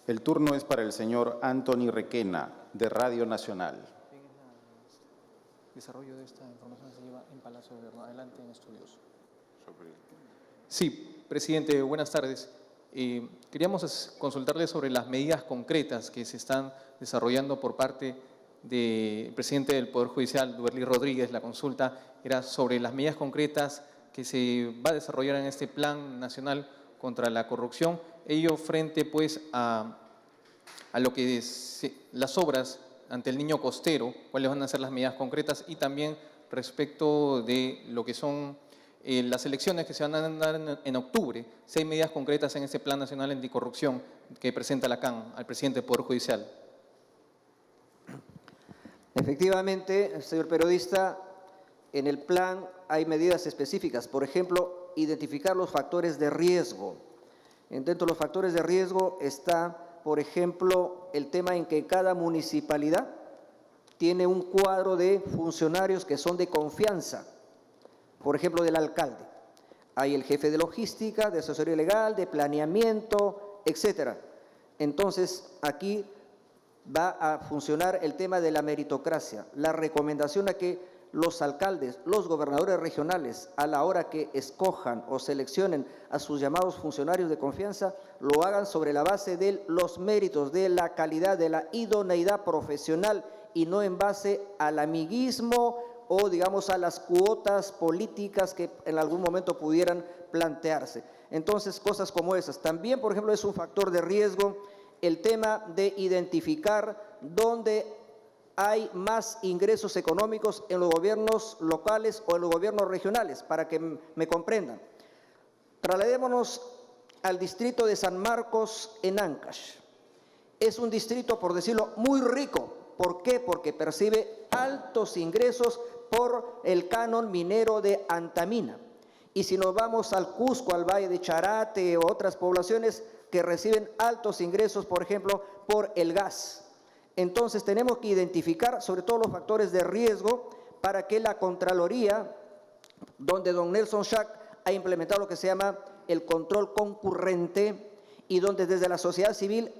El turno es para el señor Anthony Requena, de Radio Nacional. El desarrollo de esta información se lleva en Palacio de Gobierno. Adelante, en estudios. Sí, presidente, buenas tardes. Queríamos consultarle sobre las medidas concretas que se están desarrollando por parte del presidente del Poder Judicial, Duerly Rodríguez. La consulta era sobre las medidas concretas que se va a desarrollar en este Plan Nacional contra la Corrupción, ello frente pues a lo que es las obras ante el niño costero, cuáles van a ser las medidas concretas, y también respecto de lo que son las elecciones que se van a dar en octubre, si hay medidas concretas en este Plan Nacional Anticorrupción que presenta la CAN al presidente del Poder Judicial. Efectivamente, señor periodista, en el plan hay medidas específicas. Por ejemplo, identificar los factores de riesgo. Dentro de los factores de riesgo está, por ejemplo, el tema en que cada municipalidad tiene un cuadro de funcionarios que son de confianza. Por ejemplo, del alcalde. Hay el jefe de logística, de asesoría legal, de planeamiento, etcétera. Entonces, aquí va a funcionar el tema de la meritocracia. La recomendación a que los alcaldes, los gobernadores regionales, a la hora que escojan o seleccionen a sus llamados funcionarios de confianza, lo hagan sobre la base de los méritos, de la calidad, de la idoneidad profesional y no en base al amiguismo o, digamos, a las cuotas políticas que en algún momento pudieran plantearse. Entonces, cosas como esas. También, por ejemplo, es un factor de riesgo el tema de identificar dónde hay más ingresos económicos en los gobiernos locales o en los gobiernos regionales, para que me comprendan. Trasladémonos al distrito de San Marcos en Ancash. Es un distrito, por decirlo, muy rico. ¿Por qué? Porque percibe altos ingresos por el canon minero de Antamina. Y si nos vamos al Cusco, al Valle de Charate o otras poblaciones que reciben altos ingresos, por ejemplo, por el gas. Entonces tenemos que identificar sobre todo los factores de riesgo para que la Contraloría, donde don Nelson Schack ha implementado lo que se llama el control concurrente y donde desde la sociedad civil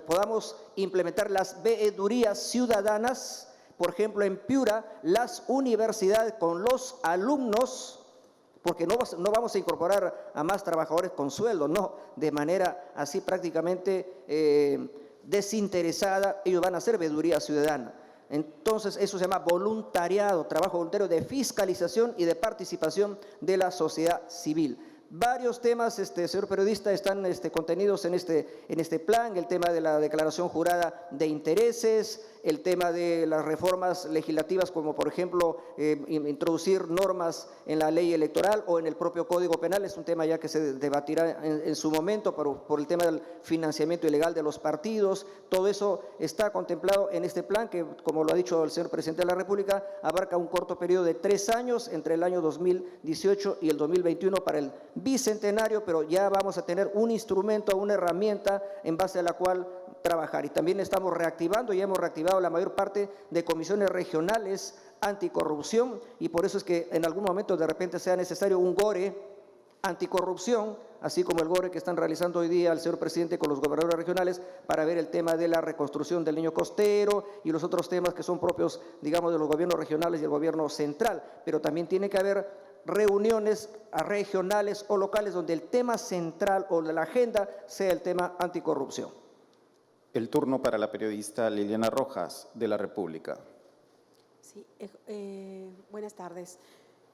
podamos implementar las veedurías ciudadanas, por ejemplo en Piura, las universidades con los alumnos, porque no vamos a incorporar a más trabajadores con sueldo, no, de manera así prácticamente desinteresada, ellos van a hacer veeduría ciudadana. Entonces, eso se llama voluntariado, trabajo voluntario de fiscalización y de participación de la sociedad civil. Varios temas, señor periodista, están contenidos en este plan, el tema de la declaración jurada de intereses, el tema de las reformas legislativas, como por ejemplo introducir normas en la ley electoral o en el propio Código Penal, es un tema ya que se debatirá en su momento por el tema del financiamiento ilegal de los partidos. Todo eso está contemplado en este plan que, como lo ha dicho el señor presidente de la República, abarca un corto periodo de 3 años, entre el año 2018 y el 2021 para el bicentenario, pero ya vamos a tener un instrumento, una herramienta en base a la cual trabajar. Y también estamos reactivando, ya hemos reactivado la mayor parte de comisiones regionales anticorrupción y por eso es que en algún momento de repente sea necesario un GORE anticorrupción, así como el GORE que están realizando hoy día el señor presidente con los gobernadores regionales para ver el tema de la reconstrucción del niño costero y los otros temas que son propios, digamos, de los gobiernos regionales y el gobierno central. Pero también tiene que haber reuniones regionales o locales donde el tema central o de la agenda sea el tema anticorrupción. El turno para la periodista Liliana Rojas, de La República. Sí, buenas tardes.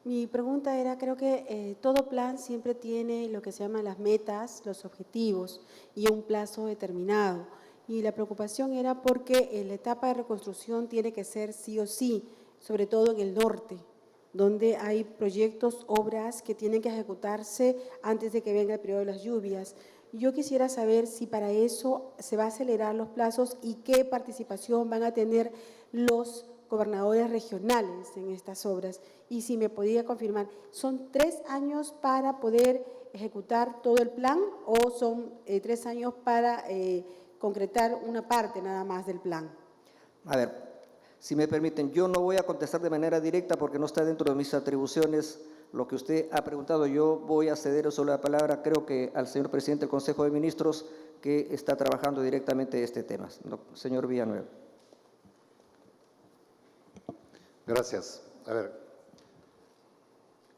Mi pregunta era, creo que todo plan siempre tiene lo que se llaman las metas, los objetivos y un plazo determinado. Y la preocupación era porque la etapa de reconstrucción tiene que ser sí o sí, sobre todo en el norte, donde hay proyectos, obras que tienen que ejecutarse antes de que venga el periodo de las lluvias. Yo quisiera saber si para eso se va a acelerar los plazos y qué participación van a tener los gobernadores regionales en estas obras. Y si me podía confirmar, ¿son 3 años para poder ejecutar todo el plan o son 3 años para concretar una parte nada más del plan? A ver, si me permiten, yo no voy a contestar de manera directa porque no está dentro de mis atribuciones lo que usted ha preguntado, yo voy a ceder solo la palabra, creo que al señor presidente del Consejo de Ministros, que está trabajando directamente este tema. Señor Villanueva. Gracias. A ver,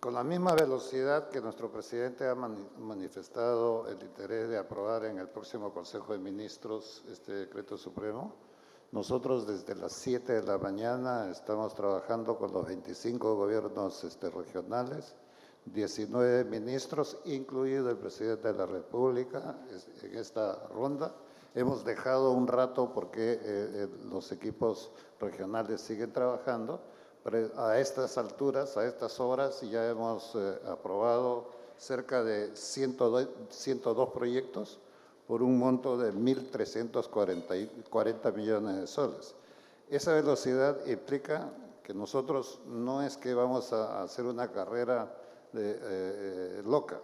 con la misma velocidad que nuestro presidente ha manifestado el interés de aprobar en el próximo Consejo de Ministros este decreto supremo, nosotros desde las 7 de la mañana estamos trabajando con los 25 gobiernos regionales, 19 ministros, incluido el presidente de la República, en esta ronda. Hemos dejado un rato porque los equipos regionales siguen trabajando, pero a estas alturas, a estas horas, ya hemos aprobado cerca de 102 proyectos por un monto de 1.340 millones de soles. Esa velocidad implica que nosotros no es que vamos a hacer una carrera loca.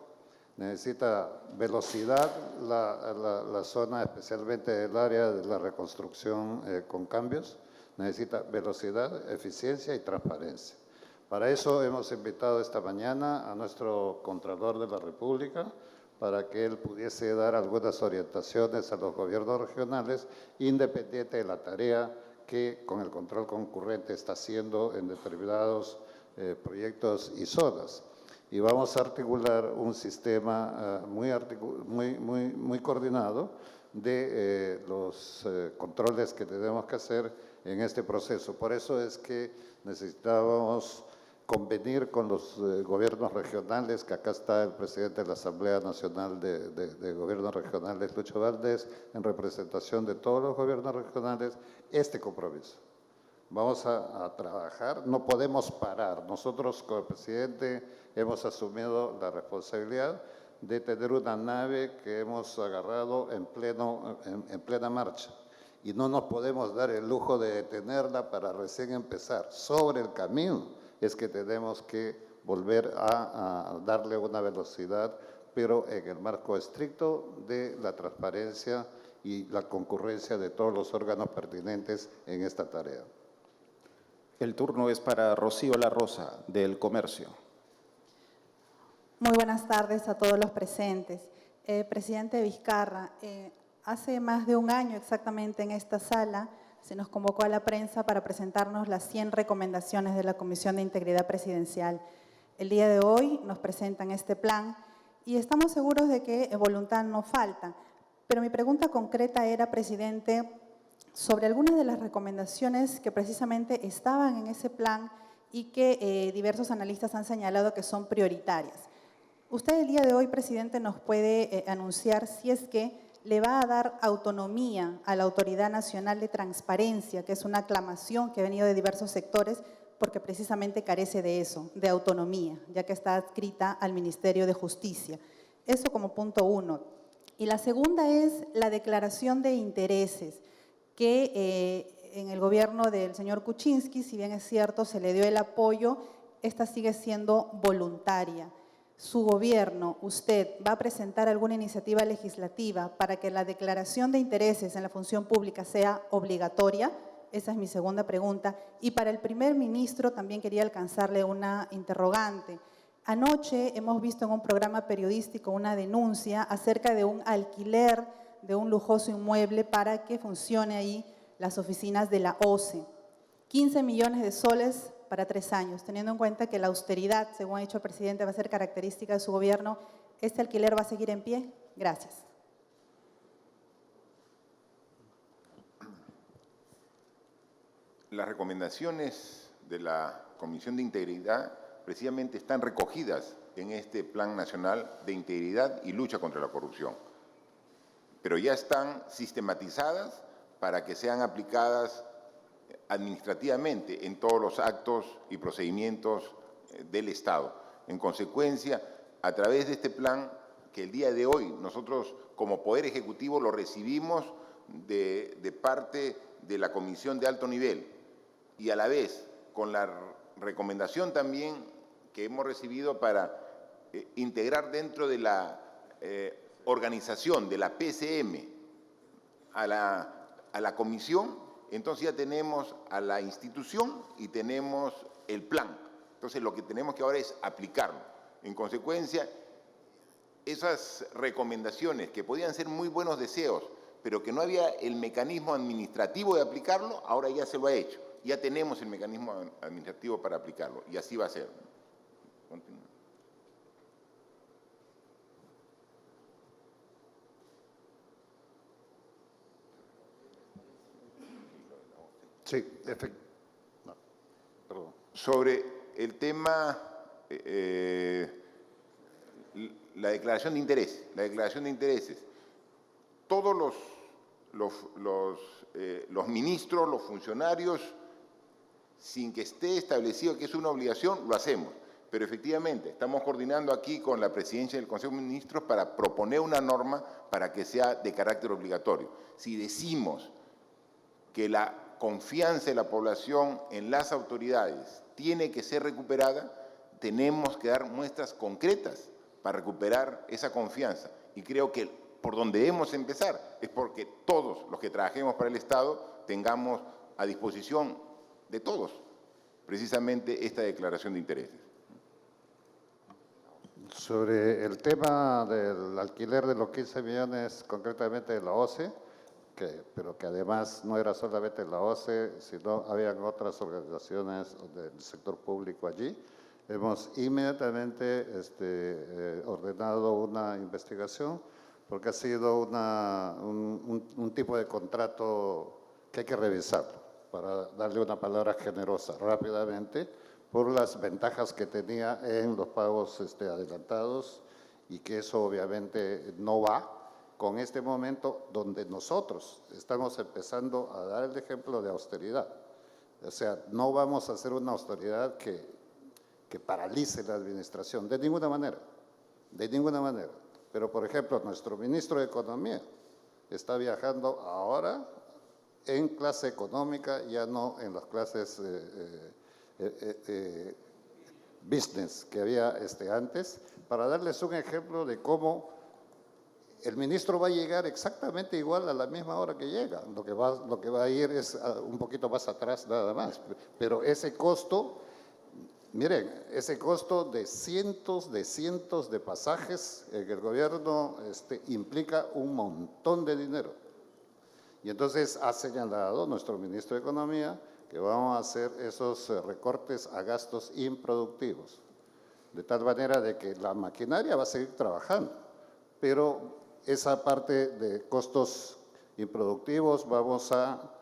Necesita velocidad la zona, especialmente del área de la reconstrucción con cambios. Necesita velocidad, eficiencia y transparencia. Para eso hemos invitado esta mañana a nuestro Contralor de la República para que él pudiese dar algunas orientaciones a los gobiernos regionales, independiente de la tarea que con el control concurrente está haciendo en determinados proyectos y zonas. Y vamos a articular un sistema muy coordinado de los controles que tenemos que hacer en este proceso. Por eso es que necesitábamos convenir con los gobiernos regionales, que acá está el presidente de la Asamblea Nacional de Gobiernos Regionales, Lucho Valdés, en representación de todos los gobiernos regionales, este compromiso. Vamos a trabajar, no podemos parar. Nosotros, como presidente, hemos asumido la responsabilidad de tener una nave que hemos agarrado en plena marcha. Y no nos podemos dar el lujo de detenerla para recién empezar. Sobre el camino es que tenemos que volver a darle una velocidad, pero en el marco estricto de la transparencia y la concurrencia de todos los órganos pertinentes en esta tarea. El turno es para Rocío La Rosa, del Comercio. Muy buenas tardes a todos los presentes. Presidente Vizcarra, hace más de un año exactamente en esta sala se nos convocó a la prensa para presentarnos las 100 recomendaciones de la Comisión de Integridad Presidencial. El día de hoy nos presentan este plan y estamos seguros de que voluntad no falta. Pero mi pregunta concreta era, presidente, sobre algunas de las recomendaciones que precisamente estaban en ese plan y que diversos analistas han señalado que son prioritarias. Usted el día de hoy, presidente, nos puede anunciar si es que le va a dar autonomía a la Autoridad Nacional de Transparencia, que es una aclamación que ha venido de diversos sectores, porque precisamente carece de eso, de autonomía, ya que está adscrita al Ministerio de Justicia. Eso como punto uno. Y la segunda es la declaración de intereses, que en el gobierno del señor Kuczynski, si bien es cierto, se le dio el apoyo, esta sigue siendo voluntaria. ¿Su gobierno, usted, va a presentar alguna iniciativa legislativa para que la declaración de intereses en la función pública sea obligatoria? Esa es mi segunda pregunta. Y para el primer ministro también quería alcanzarle una interrogante. Anoche hemos visto en un programa periodístico una denuncia acerca de un alquiler de un lujoso inmueble para que funcione ahí las oficinas de la OCE. 15 millones de soles para 3 años, teniendo en cuenta que la austeridad, según ha dicho el presidente, va a ser característica de su gobierno. ¿Este alquiler va a seguir en pie? Gracias. Las recomendaciones de la Comisión de Integridad precisamente están recogidas en este Plan Nacional de Integridad y Lucha contra la Corrupción, pero ya están sistematizadas para que sean aplicadas administrativamente en todos los actos y procedimientos del Estado. En consecuencia, a través de este plan, que el día de hoy nosotros como Poder Ejecutivo lo recibimos de parte de la Comisión de Alto Nivel y a la vez con la recomendación también que hemos recibido para integrar dentro de la organización de la PCM a la comisión, entonces ya tenemos a la institución y tenemos el plan Entonces, lo que tenemos que ahora es aplicarlo. En consecuencia, esas recomendaciones que podían ser muy buenos deseos, pero que no había el mecanismo administrativo de aplicarlo, ahora ya se lo ha hecho. Ya tenemos el mecanismo administrativo para aplicarlo, y así va a ser. Continúa. Sí, perdón. Sobre el tema, la declaración de interés, todos los ministros, los funcionarios, sin que esté establecido que es una obligación, lo hacemos. Pero efectivamente, estamos coordinando aquí con la presidencia del Consejo de Ministros para proponer una norma para que sea de carácter obligatorio. Si decimos que la confianza de la población en las autoridades tiene que ser recuperada, tenemos que dar muestras concretas para recuperar esa confianza. Y creo que por donde debemos empezar es porque todos los que trabajemos para el Estado tengamos a disposición de todos precisamente esta declaración de intereses. Sobre el tema del alquiler de los 15 millones, concretamente de la OCE, pero que además no era solamente la OCE, sino habían otras organizaciones del sector público allí. Hemos inmediatamente ordenado una investigación porque ha sido un tipo de contrato que hay que revisarlo, para darle una palabra generosa rápidamente, por las ventajas que tenía en los pagos adelantados, y que eso obviamente no va con este momento donde nosotros estamos empezando a dar el ejemplo de austeridad. O sea, no vamos a hacer una austeridad que paralice la administración, de ninguna manera, de ninguna manera. Pero, por ejemplo, nuestro ministro de Economía está viajando ahora en clase económica, ya no en las clases business que había antes, para darles un ejemplo de cómo el ministro va a llegar exactamente igual a la misma hora que llega. Lo que va a ir es un poquito más atrás nada más. Pero ese costo, miren, ese costo de cientos de pasajes en el gobierno implica un montón de dinero. Y entonces ha señalado nuestro ministro de Economía que vamos a hacer esos recortes a gastos improductivos, de tal manera de que la maquinaria va a seguir trabajando, pero esa parte de costos improductivos vamos a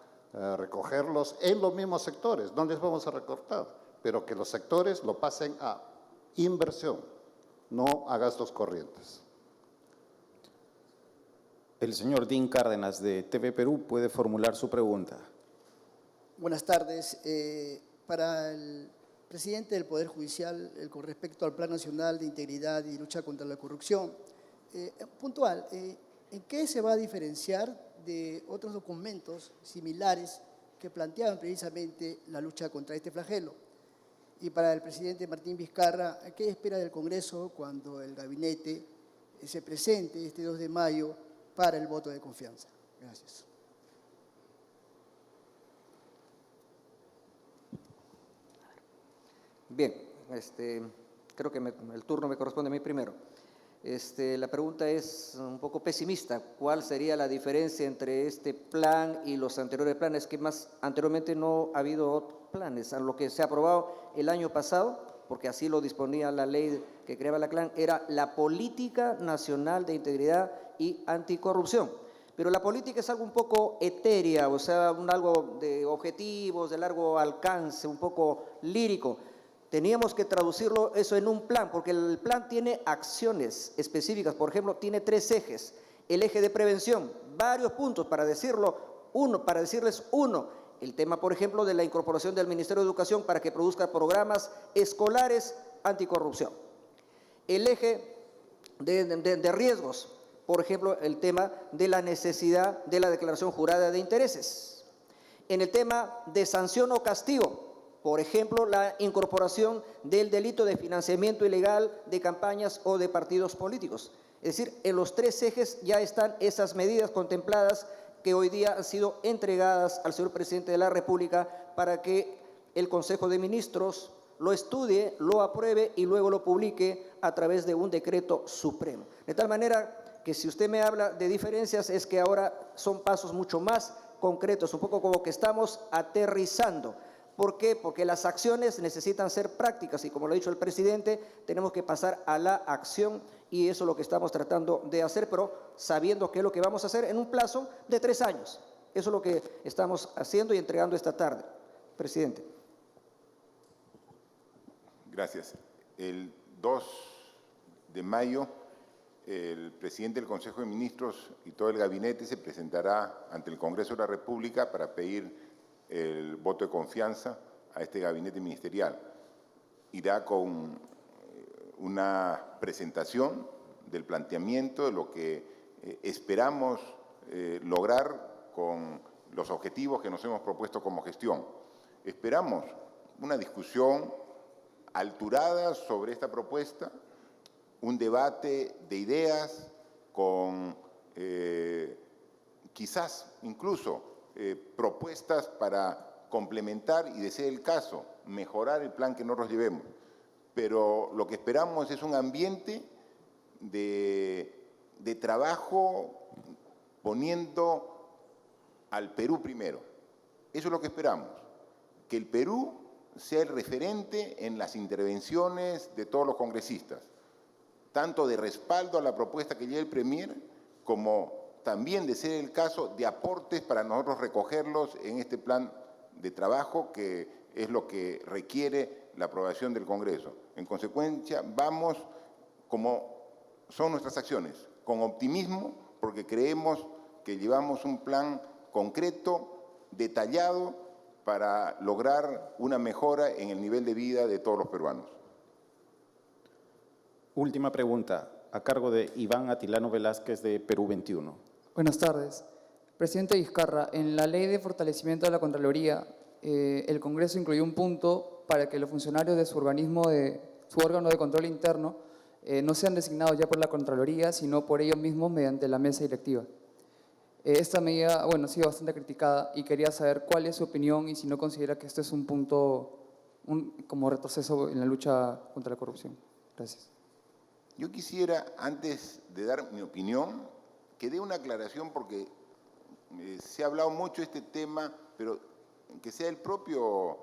recogerlos en los mismos sectores, no les vamos a recortar, pero que los sectores lo pasen a inversión, no a gastos corrientes. El señor Dean Cárdenas de TV Perú puede formular su pregunta. Buenas tardes. Para el presidente del Poder Judicial, con respecto al Plan Nacional de Integridad y Lucha contra la Corrupción, puntual, ¿en qué se va a diferenciar de otros documentos similares que planteaban precisamente la lucha contra este flagelo? Y para el presidente Martín Vizcarra, ¿qué espera del Congreso cuando el gabinete se presente este 2 de mayo para el voto de confianza? Gracias. Bien, creo que el turno me corresponde a mí primero. La pregunta es un poco pesimista. ¿Cuál sería la diferencia entre este plan y los anteriores planes? Que más anteriormente no ha habido planes. A lo que se ha aprobado el año pasado, porque así lo disponía la ley que creaba la CLAN, era la Política Nacional de Integridad y Anticorrupción. Pero la política es algo un poco etérea, o sea, algo de objetivos, de largo alcance, un poco lírico. Teníamos que traducirlo eso en un plan, porque el plan tiene acciones específicas. Por ejemplo, tiene 3 ejes. El eje de prevención, varios puntos para decirles uno. El tema, por ejemplo, de la incorporación del Ministerio de Educación para que produzca programas escolares anticorrupción. El eje de riesgos, por ejemplo, el tema de la necesidad de la declaración jurada de intereses. En el tema de sanción o castigo, por ejemplo, la incorporación del delito de financiamiento ilegal de campañas o de partidos políticos. Es decir, en los 3 ejes ya están esas medidas contempladas que hoy día han sido entregadas al señor presidente de la República para que el Consejo de Ministros lo estudie, lo apruebe y luego lo publique a través de un decreto supremo. De tal manera que si usted me habla de diferencias es que ahora son pasos mucho más concretos, un poco como que estamos aterrizando. ¿Por qué? Porque las acciones necesitan ser prácticas y como lo ha dicho el presidente, tenemos que pasar a la acción y eso es lo que estamos tratando de hacer, pero sabiendo qué es lo que vamos a hacer en un plazo de 3 años. Eso es lo que estamos haciendo y entregando esta tarde. Presidente. Gracias. El 2 de mayo, el presidente del Consejo de Ministros y todo el gabinete se presentará ante el Congreso de la República para pedir el voto de confianza a este gabinete ministerial. Irá con una presentación del planteamiento de lo que esperamos lograr con los objetivos que nos hemos propuesto como gestión. Esperamos una discusión alturada sobre esta propuesta, un debate de ideas con quizás incluso propuestas para complementar y, de ser el caso, mejorar el plan que nosotros llevemos. Pero lo que esperamos es un ambiente de trabajo poniendo al Perú primero. Eso es lo que esperamos, que el Perú sea el referente en las intervenciones de todos los congresistas, tanto de respaldo a la propuesta que lleva el Premier, como también de ser el caso de aportes para nosotros recogerlos en este plan de trabajo que es lo que requiere la aprobación del Congreso. En consecuencia, vamos, como son nuestras acciones, con optimismo, porque creemos que llevamos un plan concreto, detallado, para lograr una mejora en el nivel de vida de todos los peruanos. Última pregunta, a cargo de Iván Atilano Velázquez de Perú 21. Buenas tardes. Presidente Vizcarra, en la Ley de Fortalecimiento de la Contraloría, el Congreso incluyó un punto para que los funcionarios de su órgano de control interno no sean designados ya por la Contraloría, sino por ellos mismos mediante la mesa directiva. Esta medida, bueno, ha sido bastante criticada y quería saber cuál es su opinión y si no considera que este es un punto como retroceso en la lucha contra la corrupción. Gracias. Yo quisiera, antes de dar mi opinión, que dé una aclaración porque se ha hablado mucho de este tema, pero que sea el propio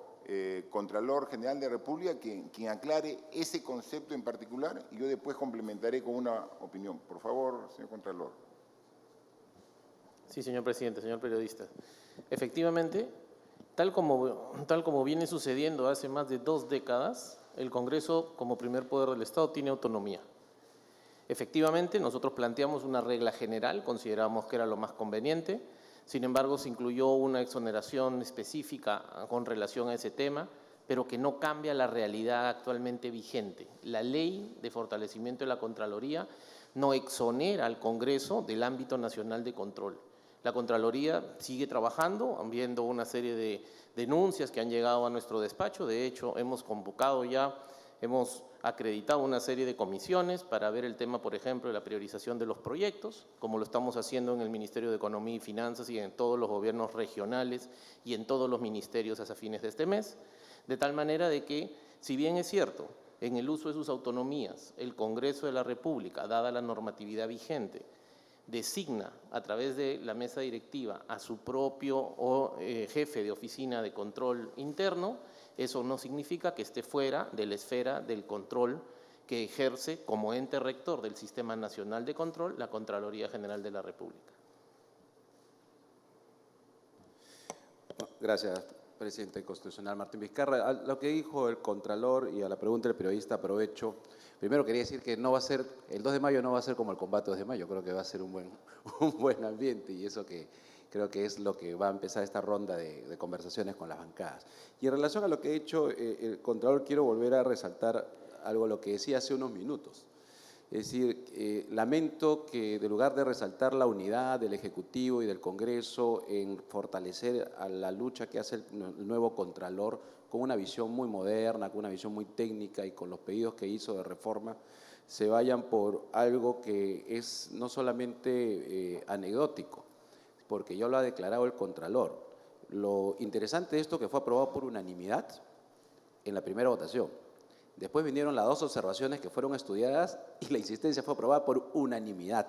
Contralor General de la República quien aclare ese concepto en particular y yo después complementaré con una opinión. Por favor, señor Contralor. Sí, señor presidente, señor periodista. Efectivamente, tal como viene sucediendo hace más de 2 décadas, el Congreso, como primer poder del Estado, tiene autonomía. Efectivamente, nosotros planteamos una regla general, consideramos que era lo más conveniente, sin embargo, se incluyó una exoneración específica con relación a ese tema, pero que no cambia la realidad actualmente vigente. La Ley de Fortalecimiento de la Contraloría no exonera al Congreso del ámbito nacional de control. La Contraloría sigue trabajando, viendo una serie de denuncias que han llegado a nuestro despacho. De hecho, hemos convocado ya, hemos acreditado una serie de comisiones para ver el tema, por ejemplo, de la priorización de los proyectos, como lo estamos haciendo en el Ministerio de Economía y Finanzas y en todos los gobiernos regionales y en todos los ministerios hasta fines de este mes, de tal manera de que, si bien es cierto, en el uso de sus autonomías, el Congreso de la República, dada la normatividad vigente, designa a través de la mesa directiva a su propio jefe de oficina de control interno, eso no significa que esté fuera de la esfera del control que ejerce como ente rector del Sistema Nacional de Control la Contraloría General de la República. Gracias, presidente constitucional Martín Vizcarra. A lo que dijo el Contralor y a la pregunta del periodista aprovecho. Primero quería decir que no va a ser, el 2 de mayo no va a ser como el combate 2 de mayo, creo que va a ser un buen ambiente y eso que creo que es lo que va a empezar esta ronda de conversaciones con las bancadas. Y en relación a lo que ha hecho el Contralor, quiero volver a resaltar algo lo que decía hace unos minutos. Es decir, lamento que en lugar de resaltar la unidad del Ejecutivo y del Congreso en fortalecer a la lucha que hace el nuevo Contralor con una visión muy moderna, con una visión muy técnica y con los pedidos que hizo de reforma, se vayan por algo que es no solamente anecdótico, porque ya lo ha declarado el Contralor. Lo interesante de esto que fue aprobado por unanimidad en la primera votación. Después vinieron las 2 observaciones que fueron estudiadas y la insistencia fue aprobada por unanimidad.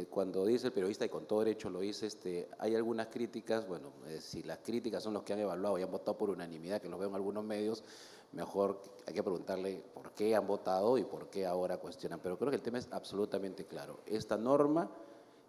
Cuando dice el periodista, y con todo derecho lo dice, hay algunas críticas, bueno, si las críticas son los que han evaluado y han votado por unanimidad, que los veo en algunos medios, mejor hay que preguntarle por qué han votado y por qué ahora cuestionan. Pero creo que el tema es absolutamente claro. Esta norma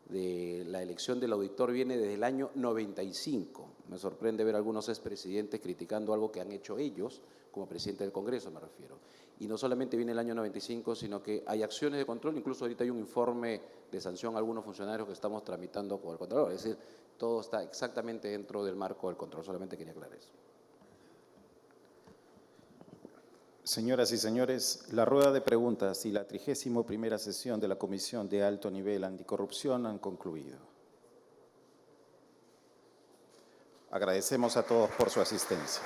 de la elección del auditor viene desde el año 95. Me sorprende ver a algunos expresidentes criticando algo que han hecho ellos, como presidente del Congreso me refiero. Y no solamente viene el año 95, sino que hay acciones de control, incluso ahorita hay un informe de sanción a algunos funcionarios que estamos tramitando con el Contralor. Es decir, todo está exactamente dentro del marco del control, solamente quería aclarar eso. Señoras y señores, la rueda de preguntas y la 31ª sesión de la Comisión de Alto Nivel Anticorrupción han concluido. Agradecemos a todos por su asistencia.